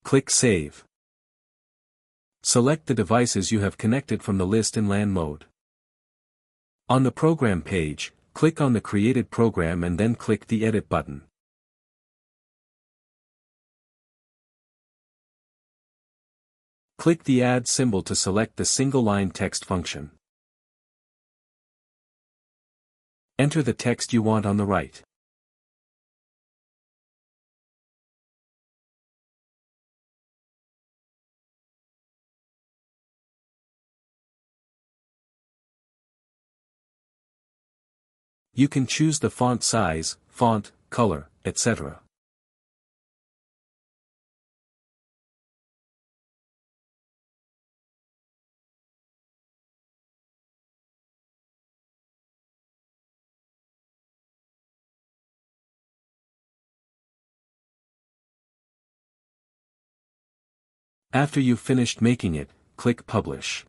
Click Save. Select the devices you have connected from the list in LAN mode. On the program page, click on the created program and then click the Edit button. Click the Add symbol to select the single-line text function. Enter the text you want on the right. You can choose the font size, font, color, etc. After you've finished making it, click Publish.